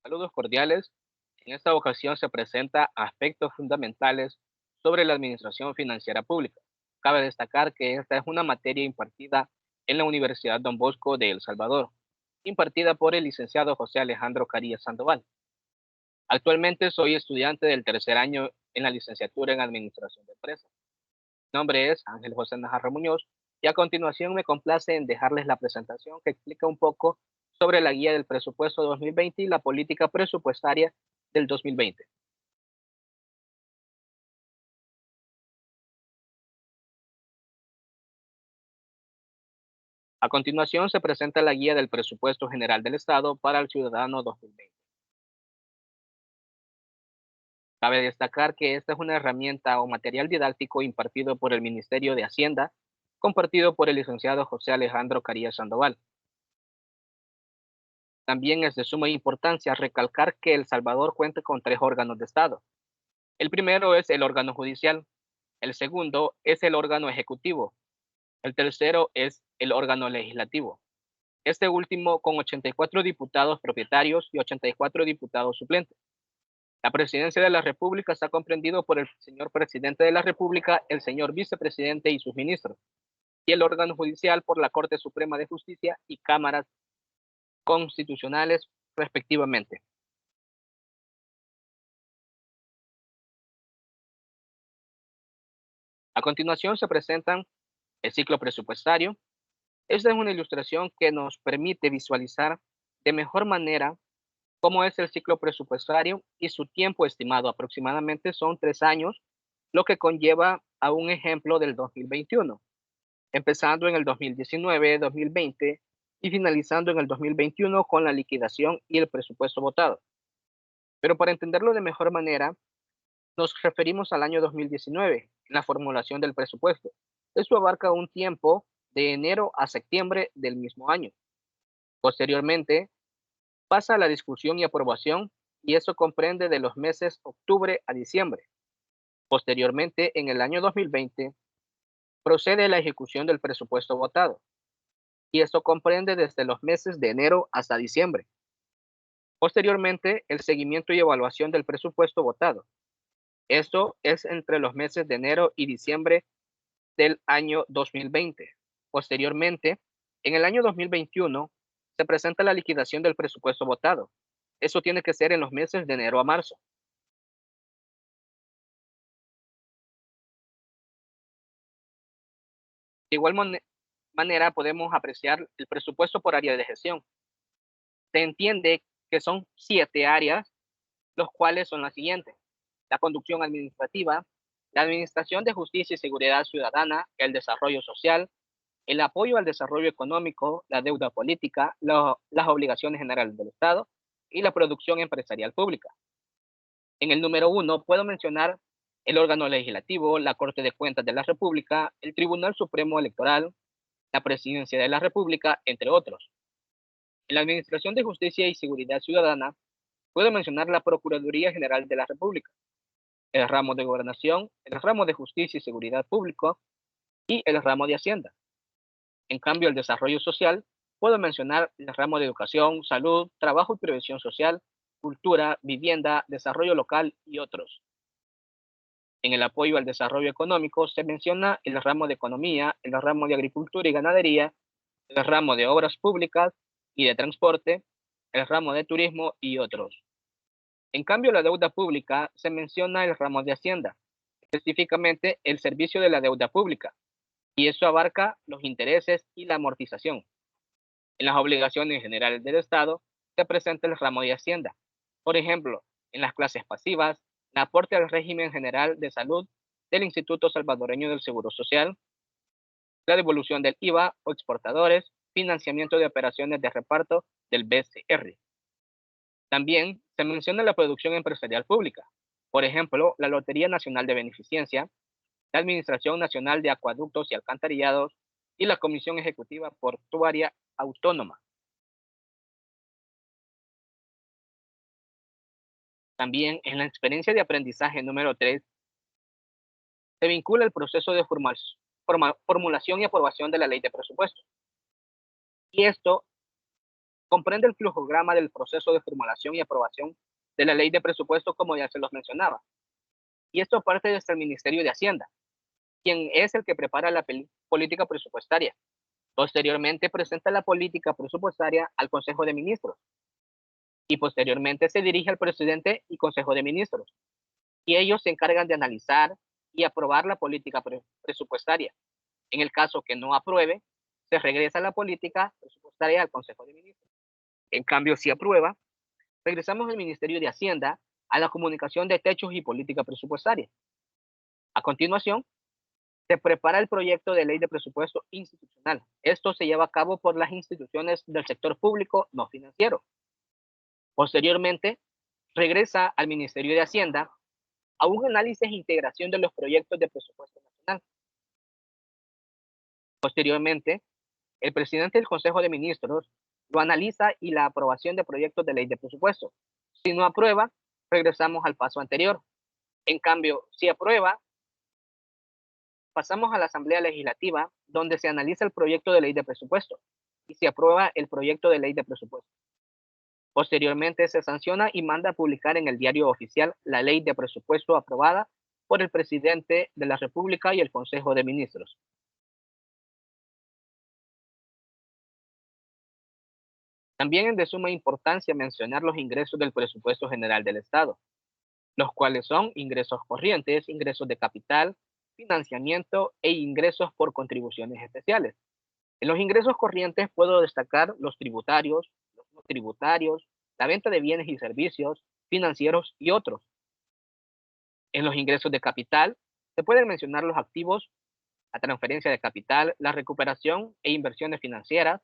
Saludos cordiales. En esta ocasión se presenta aspectos fundamentales sobre la administración financiera pública. Cabe destacar que esta es una materia impartida en la Universidad Don Bosco de El Salvador, impartida por el licenciado José Alejandro Carías Sandoval. Actualmente soy estudiante del tercer año en la licenciatura en Administración de Empresas. Mi nombre es Ángel José Najarro Muñoz y a continuación me complace en dejarles la presentación que explica un poco sobre la guía del presupuesto 2020 y la política presupuestaria del 2020. A continuación se presenta la guía del presupuesto general del Estado para el ciudadano 2020. Cabe destacar que esta es una herramienta o material didáctico impartido por el Ministerio de Hacienda, compartido por el licenciado José Alejandro Carías Sandoval. También es de suma importancia recalcar que El Salvador cuenta con tres órganos de Estado. El primero es el órgano judicial, el segundo es el órgano ejecutivo, el tercero es el órgano legislativo. Este último con 84 diputados propietarios y 84 diputados suplentes. La presidencia de la República está comprendido por el señor presidente de la República, el señor vicepresidente y sus ministros, y el órgano judicial por la Corte Suprema de Justicia y cámaras constitucionales respectivamente. A continuación se presentan el ciclo presupuestario. Esta es una ilustración que nos permite visualizar de mejor manera cómo es el ciclo presupuestario y su tiempo estimado. Aproximadamente son 3 años, lo que conlleva a un ejemplo del 2021, empezando en el 2019, 2020 y finalizando en el 2021 con la liquidación y el presupuesto votado. Pero para entenderlo de mejor manera, nos referimos al año 2019, en la formulación del presupuesto. Esto abarca un tiempo de enero a septiembre del mismo año. Posteriormente, pasa a la discusión y aprobación y eso comprende de los meses octubre a diciembre. Posteriormente, en el año 2020, procede la ejecución del presupuesto votado y esto comprende desde los meses de enero hasta diciembre. Posteriormente, el seguimiento y evaluación del presupuesto votado. Esto es entre los meses de enero y diciembre del año 2020. Posteriormente, en el año 2021, se presenta la liquidación del presupuesto votado. Eso tiene que ser en los meses de enero a marzo. De igual manera, podemos apreciar el presupuesto por área de gestión. Se entiende que son 7 áreas, los cuales son las siguientes: la conducción administrativa, la administración de justicia y seguridad ciudadana, el desarrollo social, el apoyo al desarrollo económico, la deuda política, las obligaciones generales del Estado y la producción empresarial pública. En el número uno puedo mencionar el órgano legislativo, la Corte de Cuentas de la República, el Tribunal Supremo Electoral, la Presidencia de la República, entre otros. En la Administración de Justicia y Seguridad Ciudadana puedo mencionar la Procuraduría General de la República, el ramo de Gobernación, el ramo de Justicia y Seguridad Pública y el ramo de Hacienda. En cambio, el desarrollo social, puedo mencionar el ramo de educación, salud, trabajo y prevención social, cultura, vivienda, desarrollo local y otros. En el apoyo al desarrollo económico se menciona el ramo de economía, el ramo de agricultura y ganadería, el ramo de obras públicas y de transporte, el ramo de turismo y otros. En cambio, la deuda pública se menciona el ramo de Hacienda, específicamente el servicio de la deuda pública, y eso abarca los intereses y la amortización. En las obligaciones generales del Estado se presenta el ramo de Hacienda. Por ejemplo, en las clases pasivas, el aporte al régimen general de salud del Instituto Salvadoreño del Seguro Social, la devolución del IVA o exportadores, financiamiento de operaciones de reparto del BCR. También se menciona la producción empresarial pública. Por ejemplo, la Lotería Nacional de Beneficencia, la Administración Nacional de Acueductos y Alcantarillados y la Comisión Ejecutiva Portuaria Autónoma. También en la experiencia de aprendizaje número 3 se vincula el proceso de formulación y aprobación de la ley de presupuesto. Y esto comprende el flujograma del proceso de formulación y aprobación de la ley de presupuesto, como ya se los mencionaba. Y esto parte desde el Ministerio de Hacienda, quien es el que prepara la política presupuestaria. Posteriormente presenta la política presupuestaria al Consejo de Ministros y posteriormente se dirige al presidente y Consejo de Ministros. Y ellos se encargan de analizar y aprobar la política presupuestaria. En el caso que no apruebe, se regresa la política presupuestaria al Consejo de Ministros. En cambio, si aprueba, regresamos al Ministerio de Hacienda a la comunicación de techos y política presupuestaria. A continuación, se prepara el proyecto de ley de presupuesto institucional. Esto se lleva a cabo por las instituciones del sector público no financiero. Posteriormente, regresa al Ministerio de Hacienda a un análisis e integración de los proyectos de presupuesto nacional. Posteriormente, el presidente del Consejo de Ministros lo analiza y la aprobación de proyectos de ley de presupuesto. Si no aprueba, regresamos al paso anterior. En cambio, si aprueba, pasamos a la Asamblea Legislativa, donde se analiza el proyecto de ley de presupuesto y se aprueba el proyecto de ley de presupuesto. Posteriormente se sanciona y manda a publicar en el Diario Oficial la ley de presupuesto aprobada por el presidente de la República y el Consejo de Ministros. También es de suma importancia mencionar los ingresos del presupuesto general del Estado, los cuales son ingresos corrientes, ingresos de capital, financiamiento e ingresos por contribuciones especiales. En los ingresos corrientes puedo destacar los tributarios, los no tributarios, la venta de bienes y servicios, financieros y otros. En los ingresos de capital se pueden mencionar los activos, la transferencia de capital, la recuperación e inversiones financieras.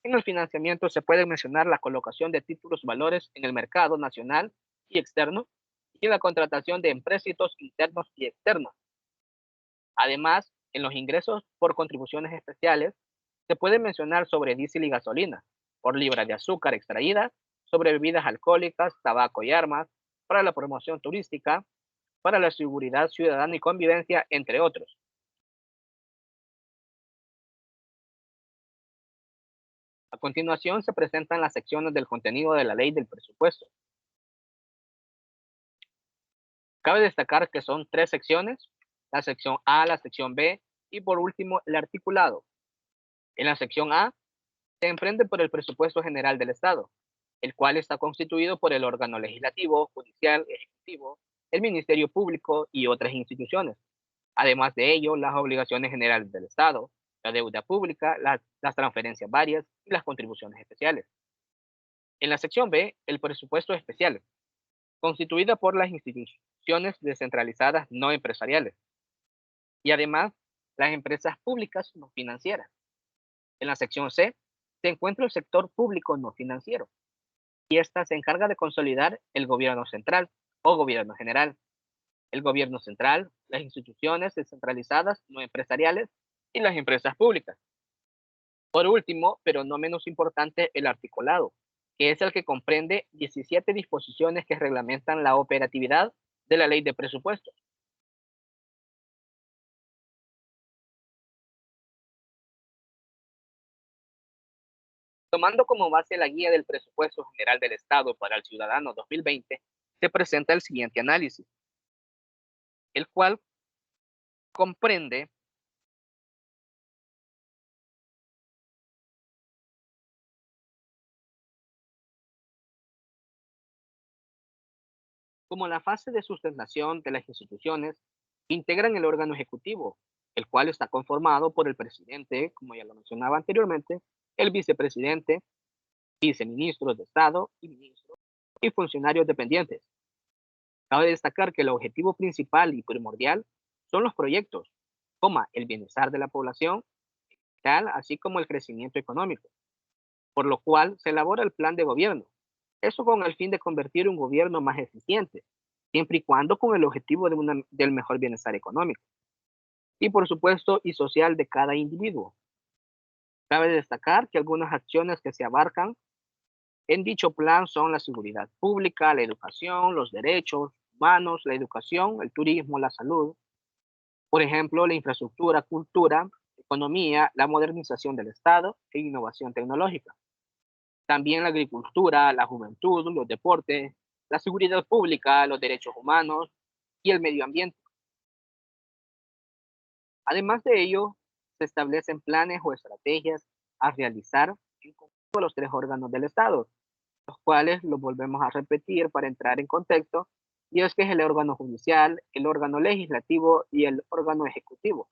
En el financiamiento se puede mencionar la colocación de títulos valores en el mercado nacional y externo y la contratación de empréstitos internos y externos. Además, en los ingresos por contribuciones especiales se puede mencionar sobre diésel y gasolina, por libra de azúcar extraída, sobre bebidas alcohólicas, tabaco y armas, para la promoción turística, para la seguridad ciudadana y convivencia, entre otros. A continuación se presentan las secciones del contenido de la ley del presupuesto. Cabe destacar que son tres secciones, la sección A, la sección B y por último el articulado. En la sección A se emprende por el presupuesto general del Estado, el cual está constituido por el órgano legislativo, judicial, ejecutivo, el Ministerio Público y otras instituciones. Además de ello, las obligaciones generales del Estado, la deuda pública, las transferencias varias y las contribuciones especiales. En la sección B, el presupuesto especial, constituida por las instituciones descentralizadas no empresariales y además las empresas públicas no financieras. En la sección C se encuentra el sector público no financiero y esta se encarga de consolidar el gobierno central o gobierno general, el gobierno central, las instituciones descentralizadas no empresariales y las empresas públicas. Por último, pero no menos importante, el articulado, que es el que comprende 17 disposiciones que reglamentan la operatividad de la ley de presupuestos. Tomando como base la guía del presupuesto general del Estado para el ciudadano 2020, se presenta el siguiente análisis, el cual comprende como la fase de sustentación de las instituciones integran el órgano ejecutivo, el cual está conformado por el presidente, como ya lo mencionaba anteriormente, el vicepresidente, viceministros de Estado y ministros y funcionarios dependientes. Cabe destacar que el objetivo principal y primordial son los proyectos, como el bienestar de la población, tal, así como el crecimiento económico, por lo cual se elabora el plan de gobierno. Eso con el fin de convertir un gobierno más eficiente, siempre y cuando con el objetivo del mejor bienestar económico y por supuesto y social de cada individuo. Cabe destacar que algunas acciones que se abarcan en dicho plan son la seguridad pública, la educación, los derechos humanos, la educación, el turismo, la salud, por ejemplo, la infraestructura, cultura, economía, la modernización del Estado e innovación tecnológica. También la agricultura, la juventud, los deportes, la seguridad pública, los derechos humanos y el medio ambiente. Además de ello, se establecen planes o estrategias a realizar en conjunto los tres órganos del Estado, los cuales los volvemos a repetir para entrar en contexto, y es que es el órgano judicial, el órgano legislativo y el órgano ejecutivo.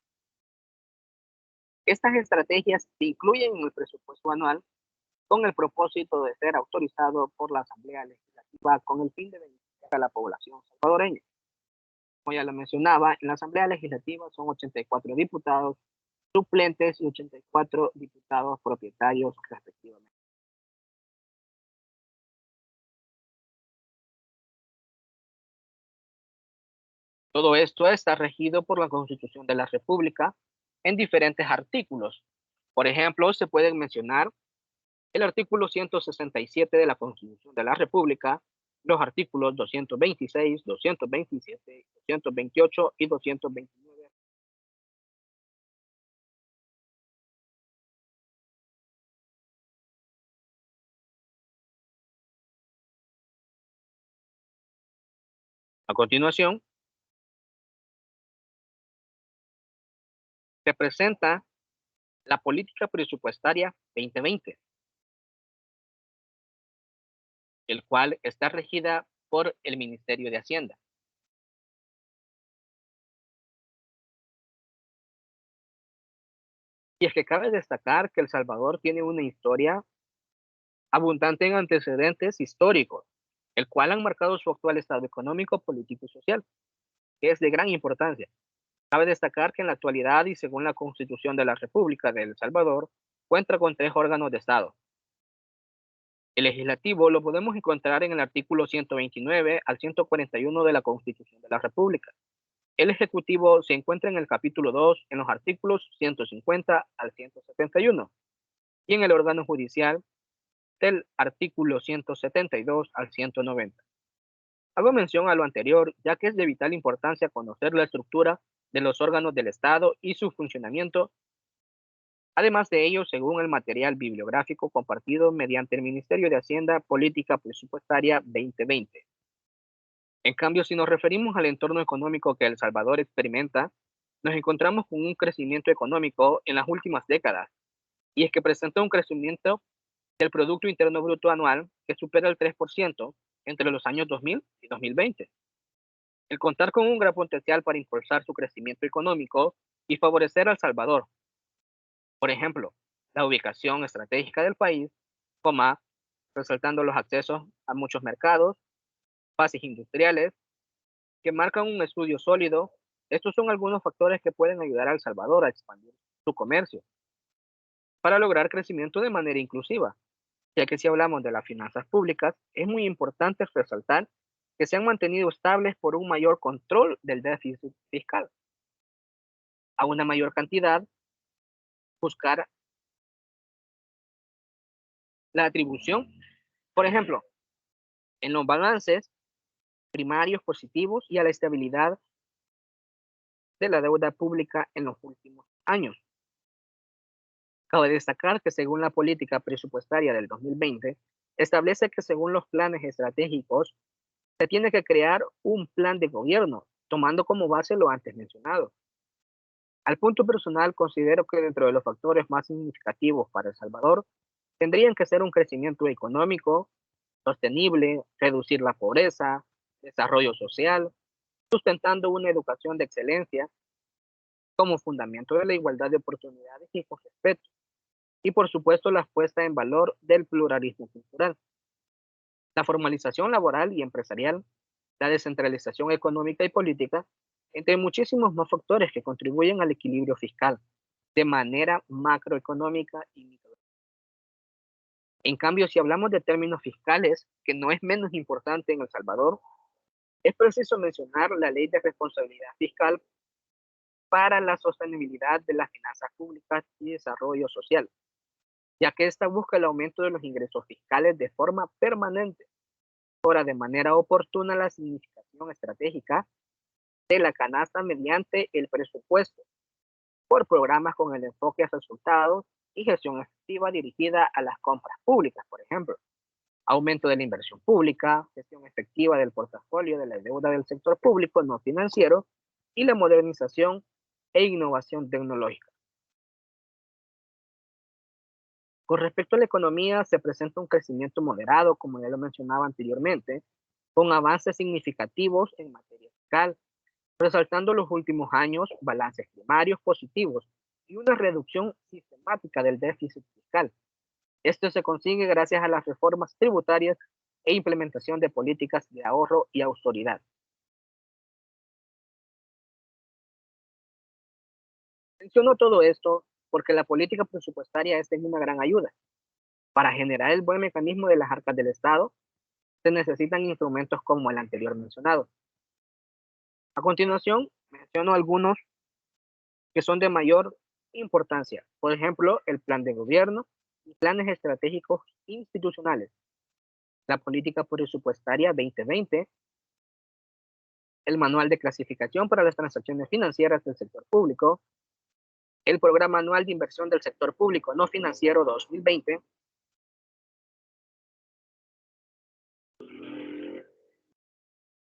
Estas estrategias se incluyen en el presupuesto anual con el propósito de ser autorizado por la Asamblea Legislativa con el fin de beneficiar a la población salvadoreña. Como ya lo mencionaba, en la Asamblea Legislativa son 84 diputados suplentes y 84 diputados propietarios respectivamente. Todo esto está regido por la Constitución de la República en diferentes artículos. Por ejemplo, se pueden mencionar el artículo 167 de la Constitución de la República, los artículos 226, 227, 228 y 229. A continuación, se presenta la Política Presupuestaria 2020, el cual está regida por el Ministerio de Hacienda. Y es que cabe destacar que El Salvador tiene una historia abundante en antecedentes históricos, el cual han marcado su actual estado económico, político y social, que es de gran importancia. Cabe destacar que en la actualidad y según la Constitución de la República de El Salvador, cuenta con tres órganos de Estado. El legislativo lo podemos encontrar en el artículo 129 al 141 de la Constitución de la República. El ejecutivo se encuentra en el capítulo 2 en los artículos 150 al 171 y en el órgano judicial del artículo 172 al 190. Hago mención a lo anterior, ya que es de vital importancia conocer la estructura de los órganos del Estado y su funcionamiento. Además de ello, según el material bibliográfico compartido mediante el Ministerio de Hacienda, Política Presupuestaria 2020. En cambio, si nos referimos al entorno económico que El Salvador experimenta, nos encontramos con un crecimiento económico en las últimas décadas, y es que presenta un crecimiento del Producto Interno Bruto anual que supera el 3% entre los años 2000 y 2020. El contar con un gran potencial para impulsar su crecimiento económico y favorecer a El Salvador. Por ejemplo, la ubicación estratégica del país, coma, resaltando los accesos a muchos mercados, bases industriales, que marcan un estudio sólido. Estos son algunos factores que pueden ayudar a El Salvador a expandir su comercio para lograr crecimiento de manera inclusiva, ya que si hablamos de las finanzas públicas, es muy importante resaltar que se han mantenido estables por un mayor control del déficit fiscal, a una mayor cantidad, buscar la atribución, por ejemplo, en los balances primarios positivos y a la estabilidad de la deuda pública en los últimos años. Cabe destacar que según la política presupuestaria del 2020, establece que según los planes estratégicos, se tiene que crear un plan de gobierno, tomando como base lo antes mencionado. Al punto personal, considero que dentro de los factores más significativos para El Salvador, tendrían que ser un crecimiento económico sostenible, reducir la pobreza, desarrollo social, sustentando una educación de excelencia como fundamento de la igualdad de oportunidades y con respeto, y por supuesto la puesta en valor del pluralismo cultural, la formalización laboral y empresarial, la descentralización económica y política, entre muchísimos más factores que contribuyen al equilibrio fiscal de manera macroeconómica y microeconómica. En cambio, si hablamos de términos fiscales, que no es menos importante en El Salvador, es preciso mencionar la Ley de Responsabilidad Fiscal para la sostenibilidad de las finanzas públicas y desarrollo social, ya que esta busca el aumento de los ingresos fiscales de forma permanente, ahora de manera oportuna la significación estratégica de la canasta mediante el presupuesto por programas con el enfoque a resultados y gestión efectiva dirigida a las compras públicas, por ejemplo. Aumento de la inversión pública, gestión efectiva del portafolio de la deuda del sector público no financiero y la modernización e innovación tecnológica. Con respecto a la economía, se presenta un crecimiento moderado, como ya lo mencionaba anteriormente, con avances significativos en materia fiscal, resaltando los últimos años balances primarios positivos y una reducción sistemática del déficit fiscal. Esto se consigue gracias a las reformas tributarias e implementación de políticas de ahorro y autoridad. Menciono todo esto porque la política presupuestaria es de una gran ayuda. Para generar el buen mecanismo de las arcas del Estado, se necesitan instrumentos como el anterior mencionado. A continuación, menciono algunos que son de mayor importancia. Por ejemplo, el plan de gobierno y planes estratégicos institucionales, la política presupuestaria 2020, el manual de clasificación para las transacciones financieras del sector público, el programa anual de inversión del sector público no financiero 2020,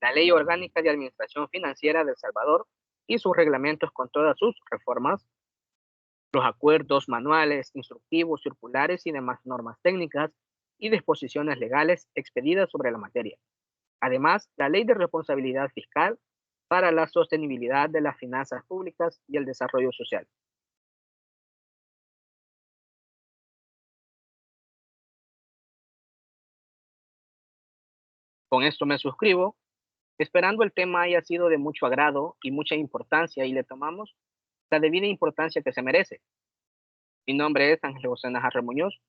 la ley orgánica de administración financiera de El Salvador y sus reglamentos con todas sus reformas, los acuerdos, manuales, instructivos, circulares y demás normas técnicas y disposiciones legales expedidas sobre la materia. Además, la Ley de Responsabilidad Fiscal para la sostenibilidad de las finanzas públicas y el desarrollo social. Con esto me suscribo, esperando el tema haya sido de mucho agrado y mucha importancia y le tomamos la debida importancia que se merece. Mi nombre es Ángel José Najarre Muñoz